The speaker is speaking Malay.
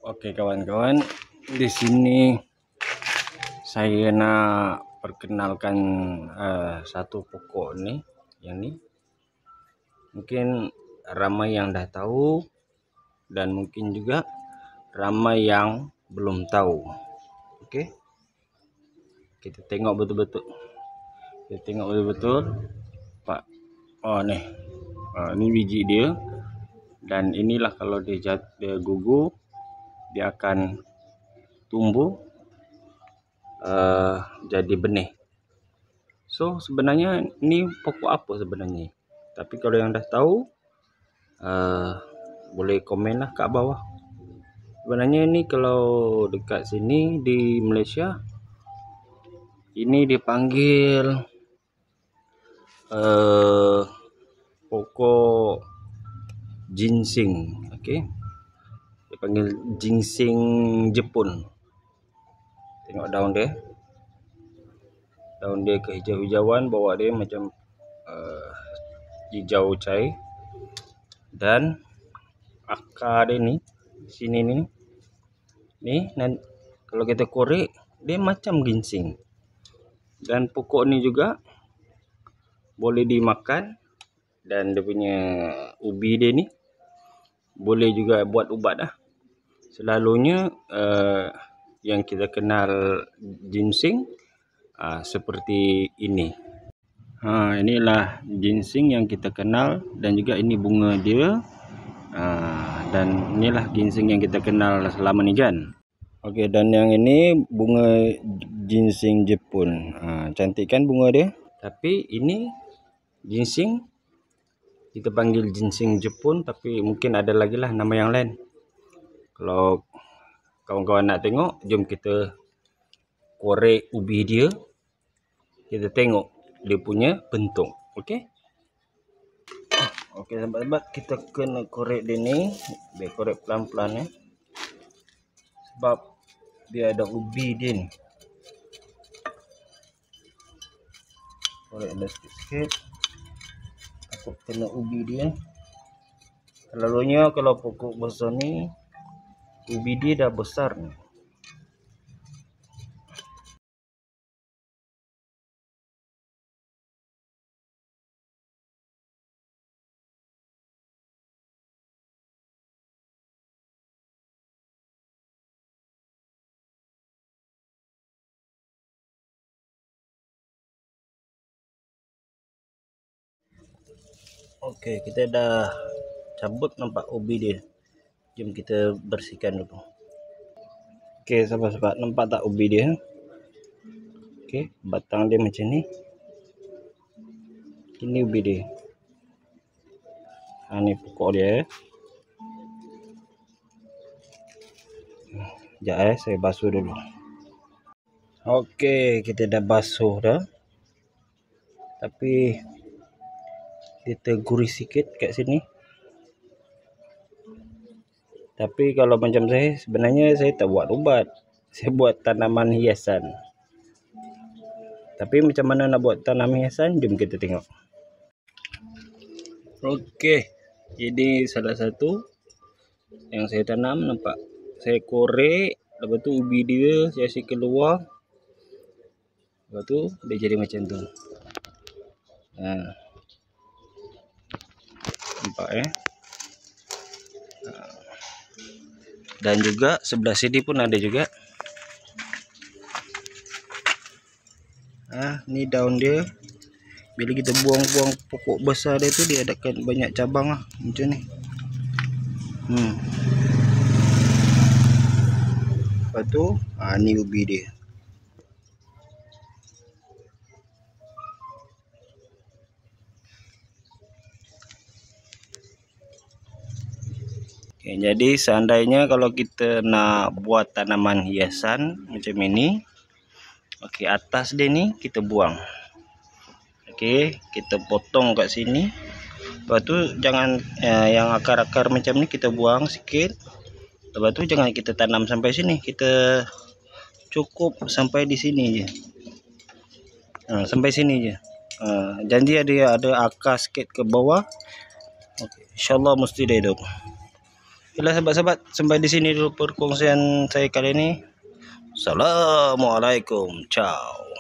Oke kawan-kawan, di sini saya nak perkenalkan satu pokok nih, yang ini mungkin ramai yang dah tahu dan mungkin juga ramai yang belum tahu. Oke, kita tengok betul-betul. Pak. Oh nih, ini biji dia, dan inilah kalau dia gugur, dia akan tumbuh jadi benih. So sebenarnya ini pokok apa sebenarnya? Tapi kalau yang dah tahu boleh komen lah kat bawah. Sebenarnya ini kalau dekat sini di Malaysia ini dipanggil pokok ginseng. Okey, dipanggil ginseng Jepun. Tengok daun dia kehijau-hijauan, bawah dia macam hijau cair, dan akar dia ni sini ni kalau kita korek dia macam ginseng. Dan pokok ni juga boleh dimakan, dan dia punya ubi dia ni boleh juga buat ubat lah. Selalunya yang kita kenal ginseng seperti ini. Inilah ginseng yang kita kenal, dan juga ini bunga dia, dan inilah ginseng yang kita kenal selama ni kan. Okey, dan yang ini bunga ginseng Jepun. Cantik kan bunga dia? Tapi ini ginseng kita panggil ginseng Jepun, tapi mungkin ada lagi lah nama yang lain. Kalau kawan-kawan nak tengok, jom kita korek ubi dia, kita tengok dia punya bentuk. Okey, sahabat-sahabat, kita kena korek dia ni, biar korek pelan-pelan ya, sebab dia ada ubi dia ni. Korek dia sikit-sikit, takut kena ubi dia. Selalunya kalau pokok besar ni, ubi dia dah besar ni. Okey, kita dah cabut nampak ubi dia. Jom kita bersihkan dulu. Okey, sahabat-sahabat, nampak tak ubi dia? Okey, batang dia macam ni. Ini ubi dia. Ni pokok dia. Sekejap saya basuh dulu. Okey, kita dah basuh dah. Tapi dia tergurih sikit kat sini. Tapi kalau macam saya, sebenarnya saya tak buat ubat. Saya buat tanaman hiasan. Tapi macam mana nak buat tanaman hiasan? Jom kita tengok. Okey, ini salah satu yang saya tanam, nampak. Saya korek, lepas tu ubi dia saya asyik keluar. Lepas tu dia jadi macam tu. Nampak dan juga sebelah sini pun ada juga. Ni daun dia. Bila kita buang-buang pokok besar dia tu, dia adakan banyak cabang lah, macam ni. Lepas tu ni ubi dia. Okay, jadi seandainya kalau kita nak buat tanaman hiasan macam ini, okey, atas dia ni kita buang. Okey, kita potong kat sini. Lepas tu jangan yang akar-akar macam ni kita buang sikit. Lepas tu jangan kita tanam sampai sini, kita cukup sampai di sini je. Sampai sini je. Janji ada akar sikit ke bawah. Okey, insya-Allah mesti dia hidup. Baiklah sahabat-sahabat, sampai di sini dulu perkongsian saya kali ini. Assalamualaikum. Ciao.